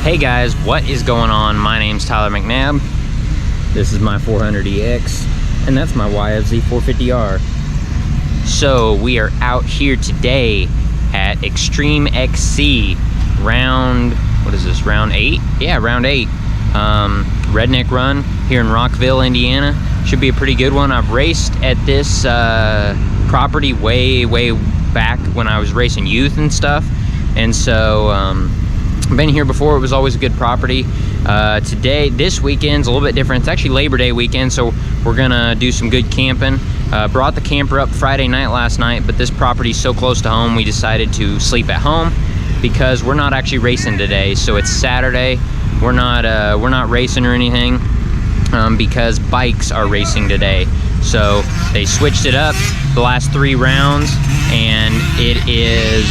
Hey guys, what is going on? My name's Tyler McNabb. This is my 400EX, and that's my YFZ 450R. So we are out here today at Extreme XC round, what is this, round 8? Yeah, round 8. Redneck Run here in Rockville, Indiana. Should be a pretty good one. I've raced at this property way back when I was racing youth and stuff, and so I've been here before. It was always a good property. This weekend's a little bit different. It's actually Labor Day weekend, so we're gonna do some good camping. Brought the camper up Friday night last night, but this property's so close to home, we decided to sleep at home because we're not actually racing today. So it's Saturday. We're not racing or anything because bikes are racing today. So they switched it up the last 3 rounds, and it is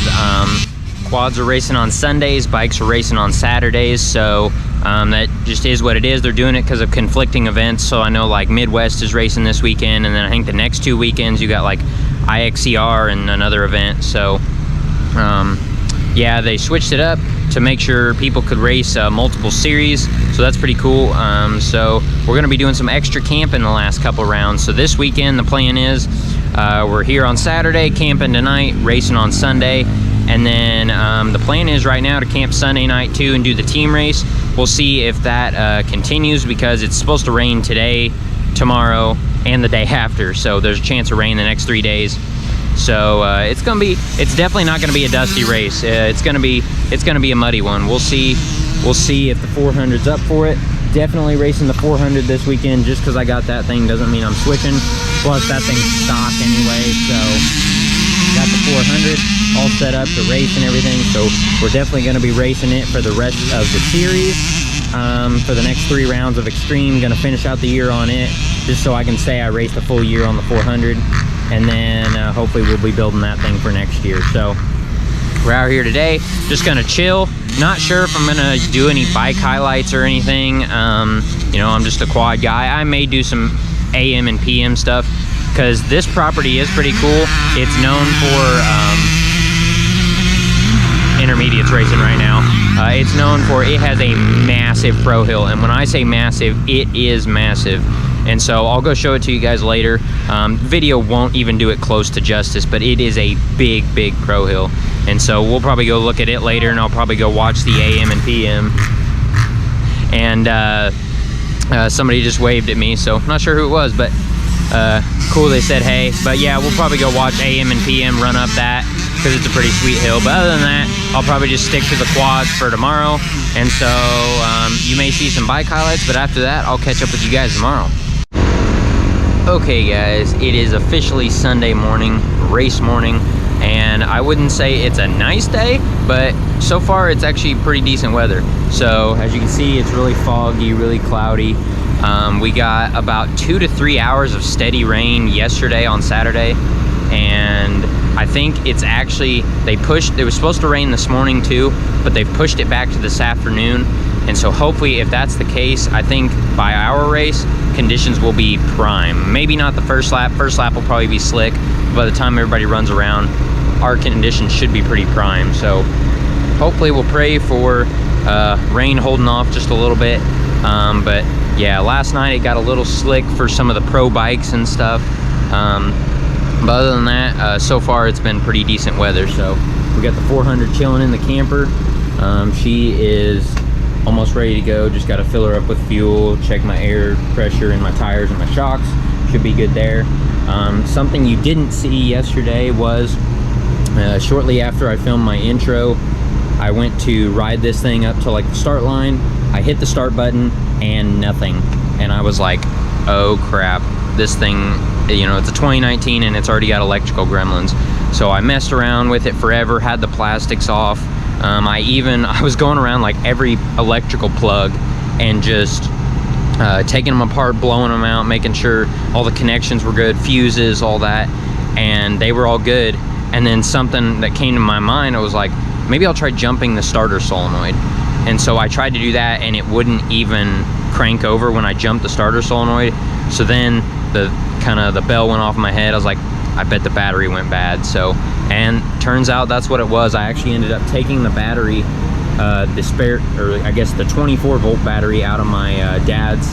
quads are racing on Sundays, bikes are racing on Saturdays. So that just is what it is. They're doing it because of conflicting events. So I know like Midwest is racing this weekend, and then I think the next 2 weekends you got like EXCR and another event. So yeah, they switched it up to make sure people could race multiple series, so that's pretty cool. So we're gonna be doing some extra camping the last couple rounds. So this weekend the plan is we're here on Saturday, camping tonight, racing on Sunday, and then the plan is right now to camp Sunday night too and do the team race. We'll see if that continues, because it's supposed to rain today, tomorrow, and the day after. So there's a chance of rain the next 3 days. So it's definitely not gonna be a dusty race. It's gonna be a muddy one. We'll see if the 400's up for it. Definitely racing the 400 this weekend. Just because I got that thing doesn't mean I'm switching. Plus that thing's stock anyway, so got the 400 all set up to race and everything. So we're definitely gonna be racing it for the rest of the series. For the next 3 rounds of Extreme, gonna finish out the year on it, just so I can say I raced a full year on the 400. And then hopefully we'll be building that thing for next year. So we're out here today, just gonna chill. Not sure if I'm gonna do any bike highlights or anything. You know, I'm just a quad guy. I may do some AM and PM stuff, because this property is pretty cool. It's known for intermediates racing right now. It's known for, it has a massive pro hill, and when I say massive, it is massive. And so I'll go show it to you guys later. Video won't even do it close to justice, but it is a big pro hill. And so we'll probably go look at it later, and I'll probably go watch the AM and PM. And somebody just waved at me, so I'm not sure who it was, but cool, they said hey. But yeah, we'll probably go watch AM and PM run up that, because it's a pretty sweet hill. But other than that, I'll probably just stick to the quads for tomorrow. And so you may see some bike highlights, but after that, I'll catch up with you guys tomorrow. Okay guys, it is officially Sunday morning, race morning, and I wouldn't say it's a nice day, but so far it's actually pretty decent weather. So as you can see, it's really foggy, really cloudy. We got about 2 to 3 hours of steady rain yesterday on Saturday, and I think it's actually, it was supposed to rain this morning too, but they've pushed it back to this afternoon. And so hopefully, if that's the case, I think by our race, conditions will be prime. Maybe not the first lap. First lap will probably be slick. By the time everybody runs around, our conditions should be pretty prime. So hopefully we'll pray for rain holding off just a little bit. But yeah, last night it got a little slick for some of the pro bikes and stuff. But other than that, so far it's been pretty decent weather. So we got the 400 chilling in the camper. She is almost ready to go. Just got to fill her up with fuel, check my air pressure and my tires and my shocks. Should be good there. Something you didn't see yesterday was shortly after I filmed my intro, I went to ride this thing up to like the start line. I hit the start button and nothing, and I was like, oh crap, this thing, you know, it's a 2019 and it's already got electrical gremlins. So I messed around with it forever, had the plastics off. I was going around like every electrical plug and just taking them apart, blowing them out, making sure all the connections were good, fuses, all that, and they were all good. And then something that came to my mind, I was like, maybe I'll try jumping the starter solenoid. And so I tried to do that, and it wouldn't even crank over when I jumped the starter solenoid. So then the bell went off in my head. I was like, I bet the battery went bad. So, and turns out that's what it was. I actually ended up taking the battery the spare, or I guess the 24 volt battery out of my dad's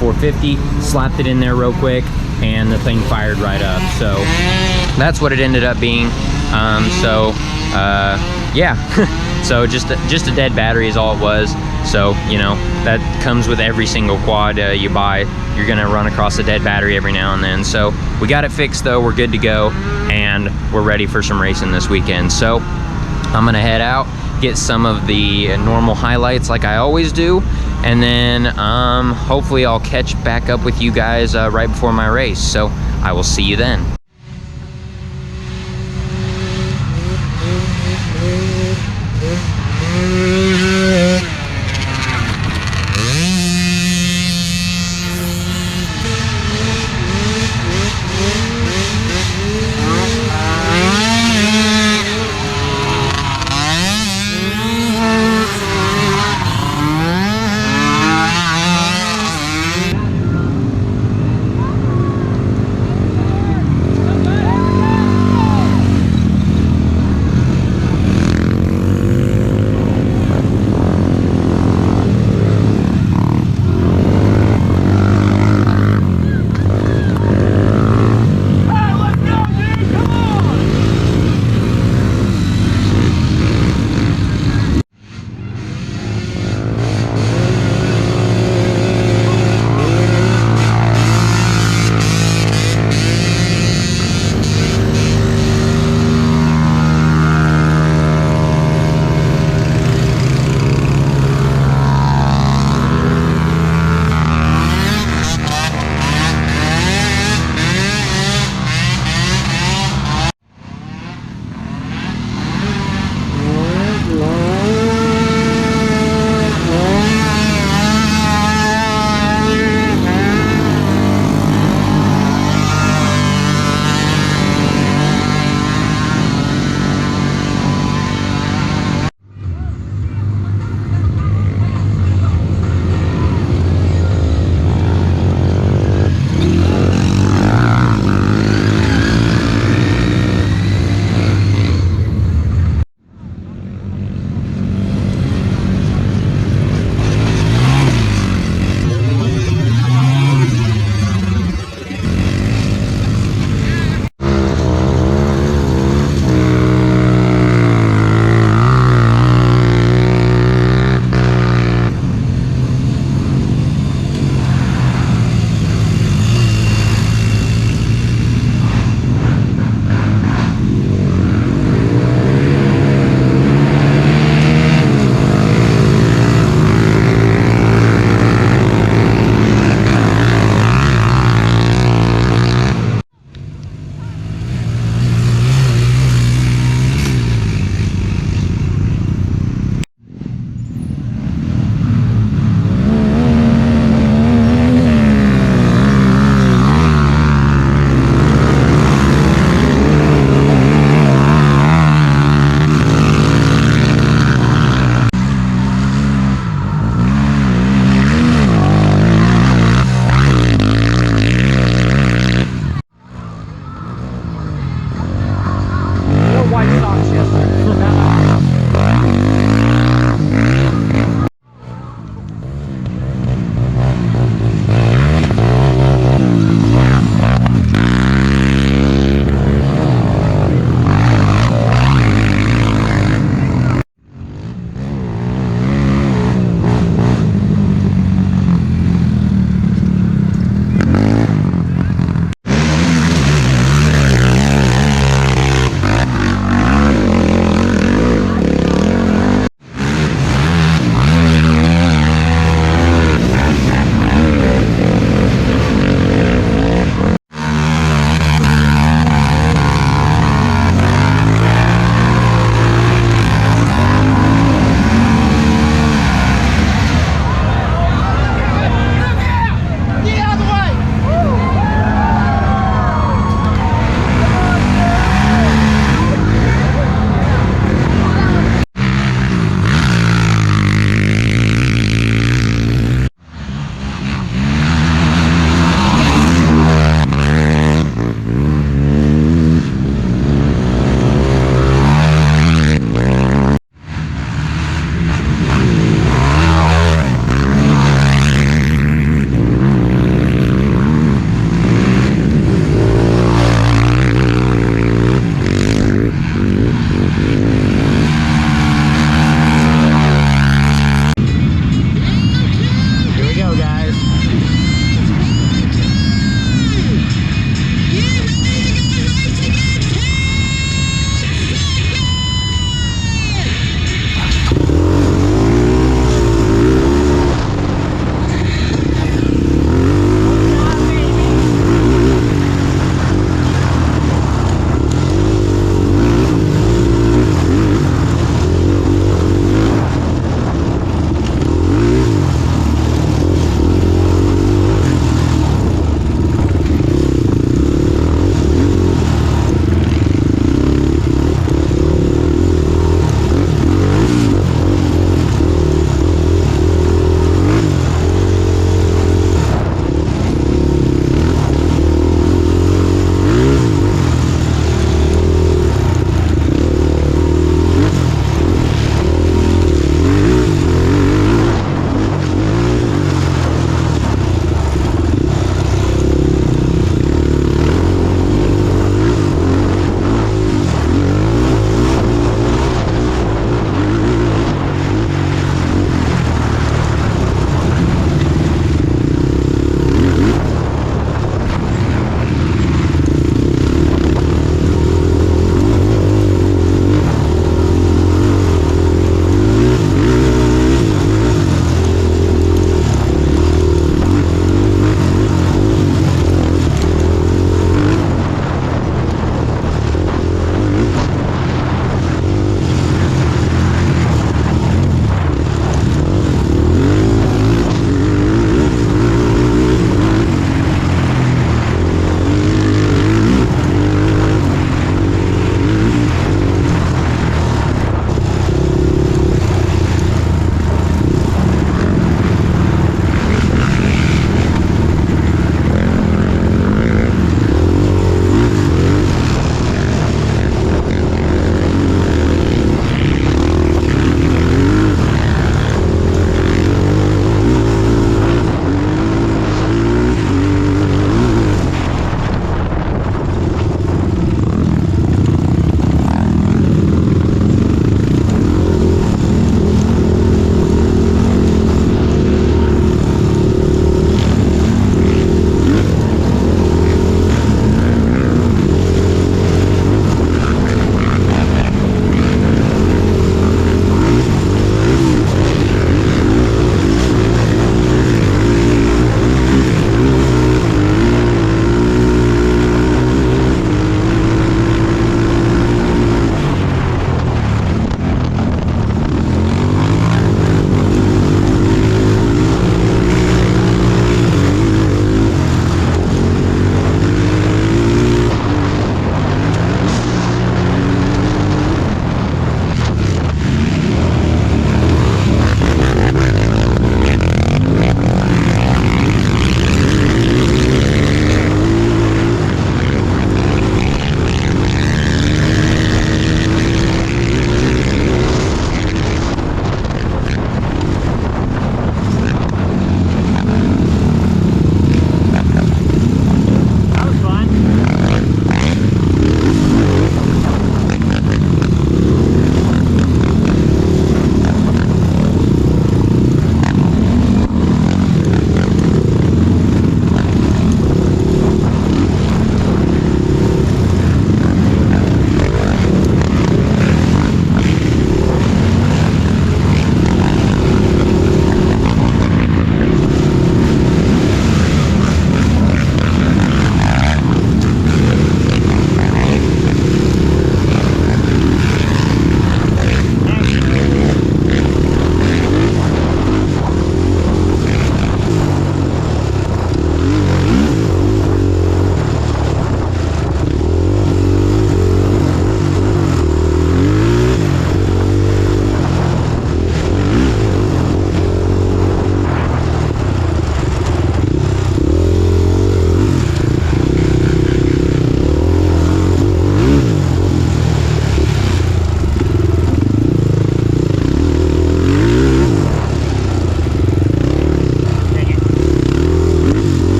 450, slapped it in there real quick, and the thing fired right up. So that's what it ended up being. Yeah. So just a dead battery is all it was. So, you know, that comes with every single quad you buy. You're gonna run across a dead battery every now and then. So we got it fixed though, we're good to go, and we're ready for some racing this weekend. So I'm gonna head out, get some of the normal highlights like I always do, and then hopefully I'll catch back up with you guys right before my race. So I will see you then.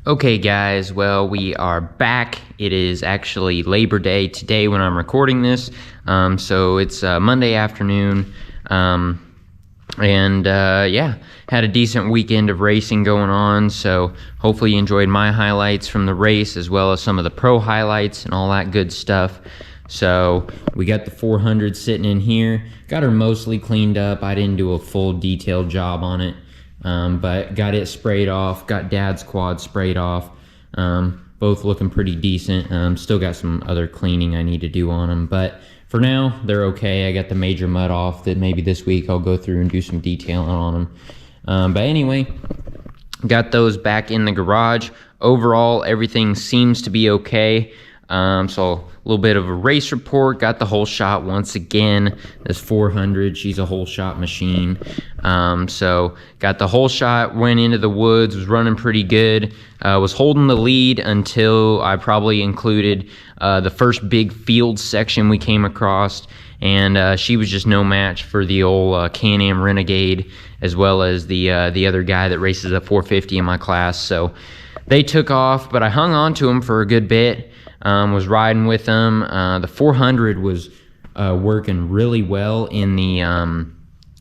Okay guys, well, we are back. It is actually Labor Day today when I'm recording this. So it's Monday afternoon. Yeah, had a decent weekend of racing going on. So hopefully you enjoyed my highlights from the race as well as some of the pro highlights and all that good stuff. So we got the 400 sitting in here. Got her mostly cleaned up. I didn't do a full detailed job on it. But got it sprayed off, got Dad's quad sprayed off, both looking pretty decent. Still got some other cleaning I need to do on them, but for now, they're okay. I got the major mud off that maybe this week I'll go through and do some detailing on them. But anyway, got those back in the garage. Overall, everything seems to be okay. So a little bit of a race report. Got the whole shot once again. This 400, she's a whole shot machine. So got the whole shot, went into the woods, was running pretty good. Was holding the lead until I probably included the first big field section we came across. And she was just no match for the old Can-Am Renegade, as well as the other guy that races a 450 in my class. So they took off, but I hung on to them for a good bit. Was riding with them. The 400 was working really well in the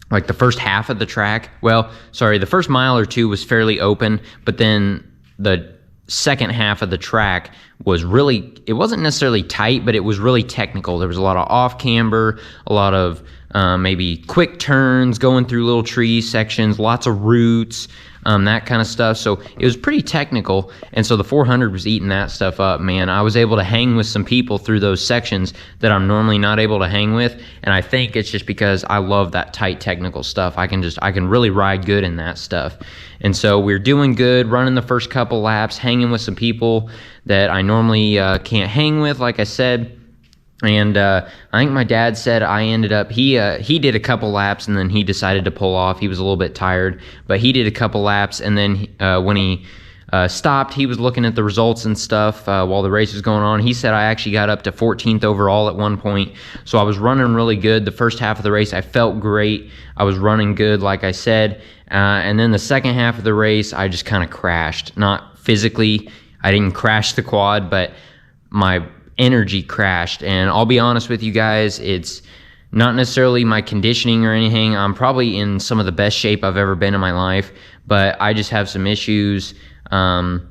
like the first half of the track. Well, sorry, the first mile or two was fairly open, but then the second half of the track was really, it wasn't necessarily tight, but it was really technical. There was a lot of off camber, a lot of maybe quick turns, going through little tree sections, lots of roots, that kind of stuff. So it was pretty technical, and so the 400 was eating that stuff up, man. I was able to hang with some people through those sections that I'm normally not able to hang with, and I think it's just because I love that tight technical stuff. I can really ride good in that stuff. And so we're doing good, running the first couple laps, hanging with some people that I normally can't hang with, like I said. And I think my dad said I ended up, he did a couple laps and then he decided to pull off. He was a little bit tired, but he did a couple laps, and then when he stopped, he was looking at the results and stuff while the race was going on. He said I actually got up to 14th overall at one point, so I was running really good. The first half of the race, I felt great. I was running good, like I said, and then the second half of the race, I just kind of crashed. Not physically, I didn't crash the quad, but my energy crashed. And I'll be honest with you guys, it's not necessarily my conditioning or anything. I'm probably in some of the best shape I've ever been in my life, but I just have some issues a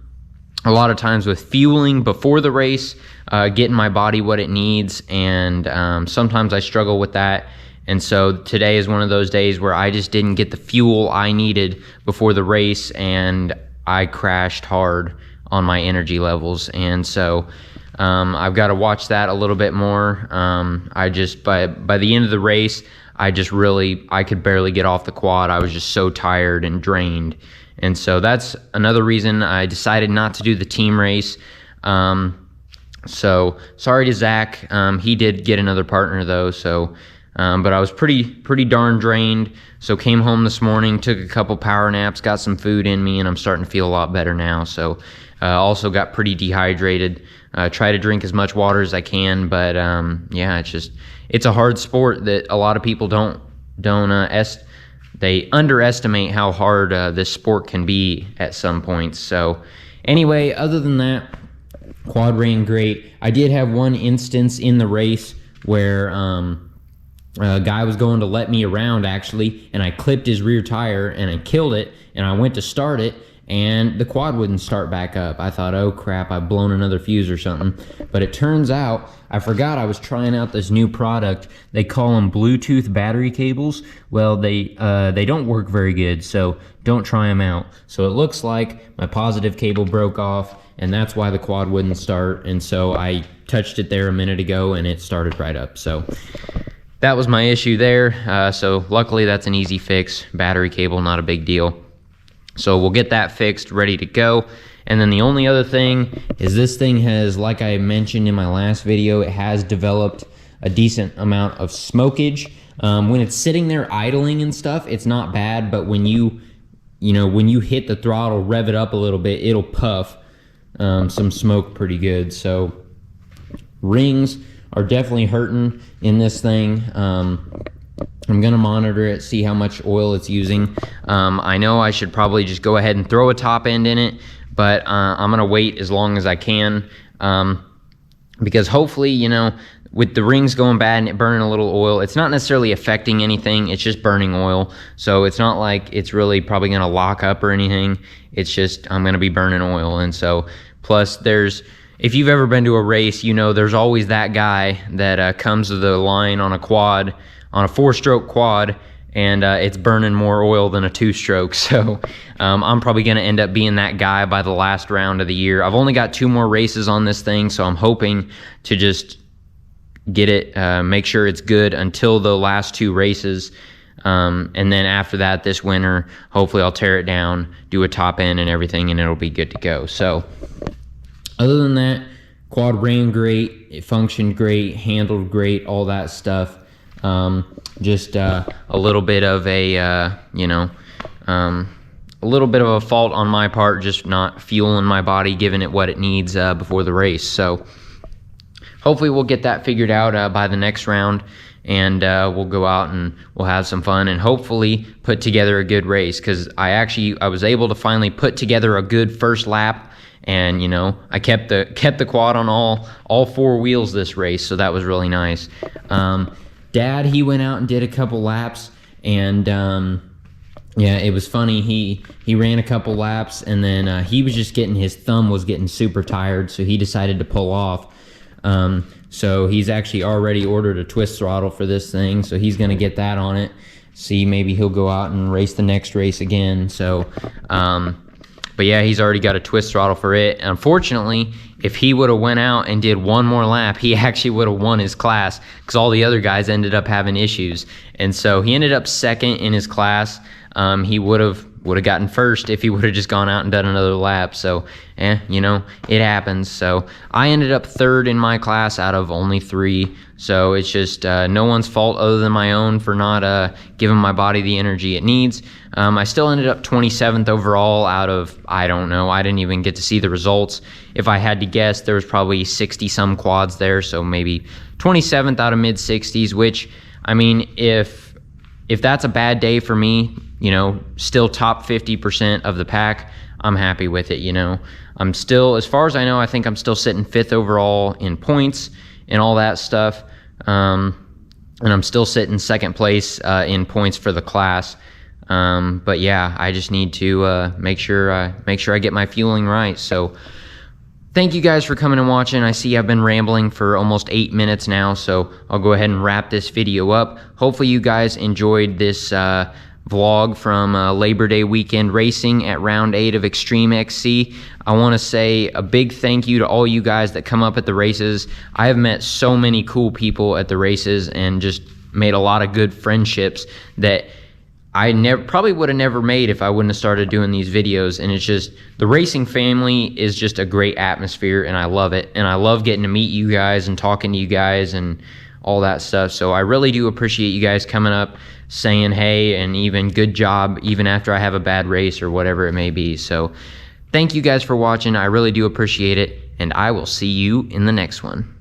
lot of times with fueling before the race, getting my body what it needs, and sometimes I struggle with that. And so today is one of those days where I just didn't get the fuel I needed before the race, and I crashed hard on my energy levels. And so I've got to watch that a little bit more. I just, by the end of the race, I could barely get off the quad. I was just so tired and drained. And so that's another reason I decided not to do the team race. So sorry to Zach. He did get another partner though. So, but I was pretty darn drained. So came home this morning, took a couple power naps, got some food in me, and I'm starting to feel a lot better now. So, also got pretty dehydrated. Try to drink as much water as I can, but yeah, it's a hard sport that a lot of people they underestimate how hard this sport can be at some points. So anyway, other than that, quad ran great. I did have one instance in the race where a guy was going to let me around actually, and I clipped his rear tire and I killed it, and I went to start it, and the quad wouldn't start back up. I thought, oh crap, I've blown another fuse or something. But it turns out, I forgot I was trying out this new product. They call them Bluetooth battery cables. Well, they don't work very good, so don't try them out. So it looks like my positive cable broke off, and that's why the quad wouldn't start. And so I touched it there a minute ago, and it started right up. So that was my issue there. So luckily, that's an easy fix. Battery cable, not a big deal. So we'll get that fixed, ready to go. And then the only other thing is this thing has, like I mentioned in my last video, it has developed a decent amount of smokage. When it's sitting there idling and stuff, it's not bad, but when you hit the throttle, rev it up a little bit, it'll puff some smoke pretty good. So rings are definitely hurting in this thing. I'm gonna monitor it, see how much oil it's using. I know I should probably just go ahead and throw a top end in it, but I'm gonna wait as long as I can, because hopefully, you know, with the rings going bad and it burning a little oil, it's not necessarily affecting anything, it's just burning oil. So it's not like it's really probably gonna lock up or anything. It's just, I'm gonna be burning oil. And so, plus if you've ever been to a race, you know there's always that guy that comes to the line on a quad, on a 4-stroke quad, and it's burning more oil than a 2-stroke. So I'm probably gonna end up being that guy by the last round of the year. I've only got 2 more races on this thing, so I'm hoping to just get it, make sure it's good until the last 2 races. And then after that, this winter, hopefully I'll tear it down, do a top end and everything, and it'll be good to go. So other than that, quad ran great, it functioned great, handled great, all that stuff. Just a little bit of a, you know, a little bit of a fault on my part, just not fueling my body, giving it what it needs before the race. So hopefully we'll get that figured out by the next round, and we'll go out and we'll have some fun and hopefully put together a good race, because I was able to finally put together a good first lap. And you know, I kept the quad on all 4 wheels this race, so that was really nice. Dad, he went out and did a couple laps, and yeah, it was funny. He ran a couple laps, and then he was just his thumb was getting super tired, so he decided to pull off. So he's actually already ordered a twist throttle for this thing, so he's gonna get that on it. See, maybe he'll go out and race the next race again. So but yeah, he's already got a twist throttle for it. Unfortunately, if he would have went out and did 1 more lap, he actually would have won his class, because all the other guys ended up having issues. And so he ended up 2nd in his class. He would have gotten 1st if he would have just gone out and done another lap. So, you know, it happens. So I ended up 3rd in my class out of only 3. So it's just no one's fault other than my own for not giving my body the energy it needs. I still ended up 27th overall out of, I don't know, I didn't even get to see the results. If I had to guess, there was probably 60 some quads there, so maybe 27th out of mid 60s, which, I mean, if that's a bad day for me, you know, still top 50% of the pack, I'm happy with it, you know. I'm still, as far as I know, I think I'm still sitting 5th overall in points and all that stuff. And I'm still sitting 2nd place in points for the class. But yeah, I just need to make sure I get my fueling right. So thank you guys for coming and watching. I see I've been rambling for almost 8 minutes now, so I'll go ahead and wrap this video up. Hopefully you guys enjoyed this vlog from Labor Day weekend racing at round 8 of Extreme XC. I want to say a big thank you to all you guys that come up at the races. I have met so many cool people at the races and just made a lot of good friendships that I probably would have never made if I wouldn't have started doing these videos. And it's just, the racing family is just a great atmosphere, and I love it. And I love getting to meet you guys and talking to you guys and all that stuff. So I really do appreciate you guys coming up, saying hey, and even good job, even after I have a bad race or whatever it may be. So thank you guys for watching. I really do appreciate it, and I will see you in the next one.